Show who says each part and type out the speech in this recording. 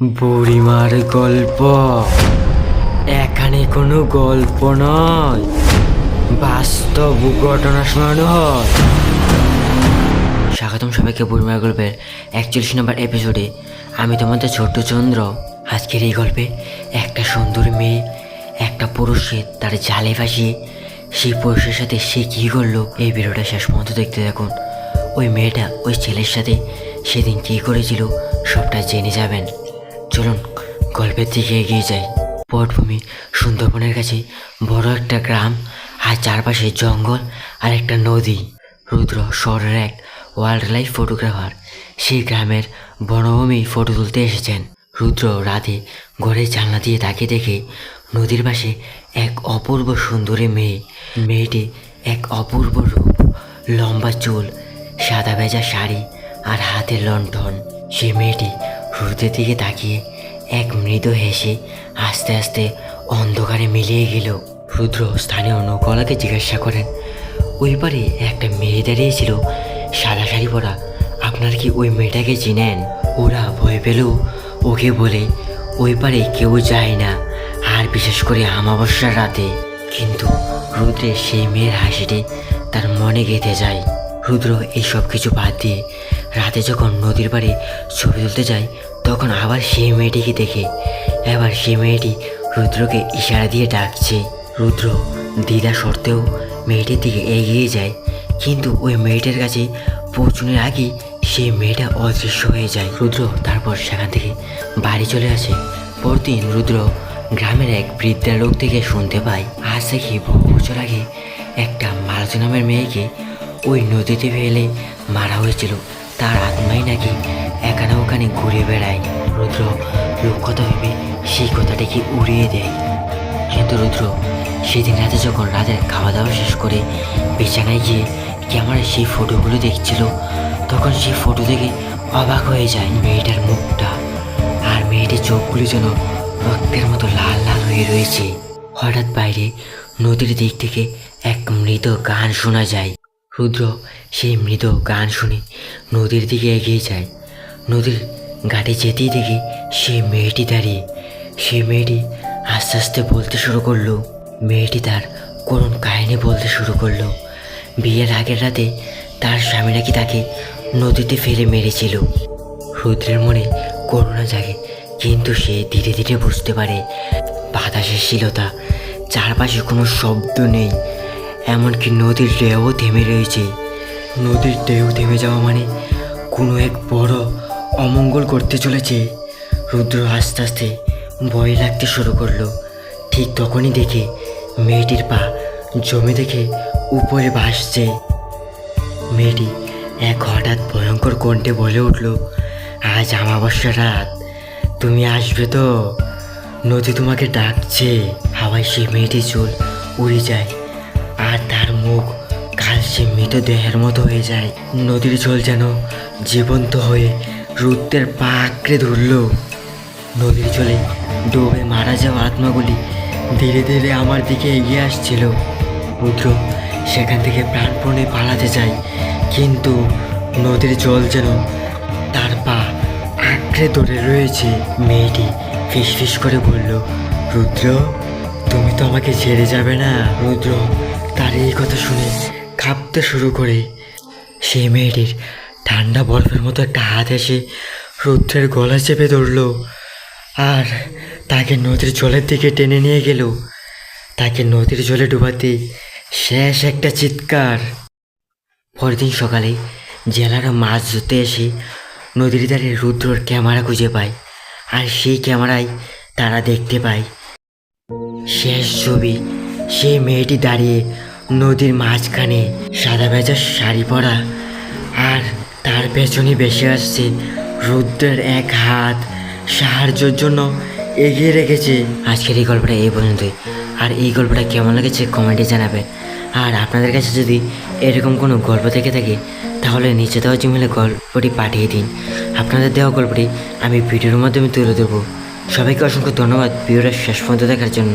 Speaker 1: বুড়িমার গল্প। এখানে কোনো গল্প নয়, বাস্তব ঘটনা শোনানো হয়। স্বাগতম সবাইকে বুড়িমার গল্পের 41 নম্বর এপিসোডে। আমি তোমাদের ছোট্ট চন্দ্র। আজকের এই গল্পে একটা সুন্দর মেয়ে একটা পুরুষকে তার জালে ফাঁসিয়ে সেই পুরুষের সাথে সে কী করলো, এই ভিডিওটা শেষ পর্যন্ত দেখতে থাকুন। ওই মেয়েটা ওই ছেলের সাথে সেদিন কী করেছিল সবটা জেনে যাবেন। চলুন গল্পের দিকে এগিয়ে যাই। পটভূমি সুন্দরবনের কাছে বড় একটা গ্রাম, আর চারপাশে জঙ্গল আর একটা নদী। রুদ্র শহরের এক ওয়াইল্ড লাইফ ফটোগ্রাফার। সেই গ্রামের বনভূমি ফটো তুলতে এসেছেন। রুদ্র রাতে ঘরের জানলা দিয়ে তাকিয়ে দেখে নদীর পাশে এক অপূর্ব সুন্দরী মেয়ে। মেয়েটি এক অপূর্ব রূপ, লম্বা চুল, সাদা ভেজা শাড়ি আর হাতে লণ্ঠন। সেই মেয়েটি রুদ্রের দিকে তাকিয়ে এক মৃদু হেসে আস্তে আস্তে অন্ধকারে মিলিয়ে গেল। রুদ্র স্থানীয় নৌকাওয়ালাকে জিজ্ঞাসা করেন, ওই পারে একটা মেয়ে দাঁড়িয়েছিল, সাদা শাড়ি পরা, আপনার কি ওই মেয়েটাকে চিনেন? ওরা ভয় পেলেও ওকে বলে ওই পারে কেউ যায় না, আর বিশেষ করে অমাবস্যার রাতে। কিন্তু রুদ্রের সেই মেয়ের হাসিটি তার মনে গেঁথে যায়। রুদ্র এই সব কিছু বাদ দিয়ে রাতে যখন নদীর পাড়ে ছবি তুলতে যায়, তখন আবার সেই মেয়েটিকে দেখে। এবার সেই মেয়েটি রুদ্রকে ইশারা দিয়ে ডাকছে। রুদ্র দ্বিধা সত্ত্বেও মেয়েটির দিকে এগিয়ে যায়, কিন্তু ওই মেয়েটার কাছে পৌঁছানোর আগেই সেই মেয়েটা অদৃশ্য হয়ে যায়। রুদ্র তারপর সেখান থেকে বাড়ি চলে আসে। পরদিন রুদ্র গ্রামের এক বৃদ্ধা লোক থেকে শুনতে পায়, আজ থেকে বহু বছর আগে একটা মালতী নামের মেয়েকে ওই নদীতে ফেলে মারা হয়েছিল। তার আত্মাই নাকি এখানে ওখানে ঘুরে বেড়ায়। রুদ্র লোককথা ভেবে সেই কথাটিকে উড়িয়ে দেয়। কিন্তু রুদ্র সেদিন রাতে যখন রাতের খাওয়া দাওয়া শেষ করে বিছানায় গিয়ে ক্যামেরায় সেই ফটোগুলো দেখছিল, তখন সেই ফটো দেখে অবাক হয়ে যায় মেয়েটার মুখটা, আর মেয়েটির চোখগুলি যেন রক্তের মতো লাল লাল হয়ে রয়েছে। হঠাৎ বাইরে নদীর দিক থেকে এক মৃত গান শোনা যায়। রুদ্র সেই মৃত গান শুনে নদীর দিকে এগিয়ে যায়। নদীর ঘাটে যেতেই দেখে সেই মেয়েটি দাঁড়িয়ে। সেই মেয়েটি আস্তে আস্তে বলতে শুরু করলো। মেয়েটি তার করুণ কাহিনী বলতে শুরু করলো। বিয়ের আগের রাতে তার স্বামী নাকি তাকে নদীতে ফেলে মেরেছিল। রুদ্রের মনে করুণা জাগে, কিন্তু সে ধীরে ধীরে বুঝতে পারে বাতাসের শীলতা, চারপাশে কোনো শব্দ নেই, এমনকি নদীর ঢেউ থেমে রয়েছে। নদীর ঢেউ থেমে যাওয়া মানে কোনো এক বড় অমঙ্গল করতে চলেছে। রুদ্র আস্তে আস্তে ভয় লাগতে শুরু করলো। ঠিক তখনই দেখে মেয়েটির পা জমে দেখে উপরে ভাসছে। মেয়েটি এক হঠাৎ ভয়ঙ্কর কণ্ঠে বলে উঠল, আজ অমাবস্যা রাত, তুমি আসবে তো? নদী তোমাকে ডাকছে। হাওয়ায় সেই মেয়েটির চুল উড়ে যায়, আর তার মুখ কালচে মৃতদেহের মতো হয়ে যায়। নদীর জল যেন জীবন্ত হয়ে রুদ্রের পা আঁকড়ে ধরল। নদীর জলে ডুবে মারা যাওয়া আত্মাগুলি ধীরে ধীরে আমার দিকে এগিয়ে আসছিল। রুদ্র সেখান থেকে প্রাণপণে পালাতে যায়, কিন্তু নদীর জল যেন তার পা আঁকড়ে ধরে রয়েছে। মেয়েটি ফিসফিস করে বলল, রুদ্র, তুমি তো আমাকে ছেড়ে যাবে না? রুদ্র তার এই কথা শুনে কাঁপতে শুরু করে। সেই মেয়েটির ঠান্ডা বরফের মতো একটা হাত এসে রুদ্রের গলা চেপে ধরল, আর তাকে নদীর জলের দিকে টেনে নিয়ে গেল। তাকে নদীর জলে ডুবাতে শেষ একটা চিৎকার। পরদিন সকালে জেলারা মাছ ধরতে এসে নদীর ধারে রুদ্রর ক্যামেরা খুঁজে পায়, আর সেই ক্যামেরায় তারা দেখতে পায় শেষ ছবি। সেই মেয়েটি দাঁড়িয়ে নদীর মাঝখানে, সাদা ভেজা শাড়ি পরা, আর তার পেছনে ভেসে আসছে রুদ্রের এক হাত সাহায্যের জন্য এগিয়ে রেখেছে। আজকের এই গল্পটা এই পর্যন্তই। আর এই গল্পটা কেমন লেগেছে কমেন্টে জানাবেন। আর আপনাদের কাছে যদি এরকম কোনো গল্প থেকে থাকে, তাহলে নিচে দেওয়া জিমেলে গল্পটি পাঠিয়ে দিন। আপনাদের দেওয়া গল্পটি আমি ভিডিওর মাধ্যমে তুলে দেবো। সবাইকে অসংখ্য ধন্যবাদ ভিডিওটা শেষ পর্যন্ত দেখার জন্য।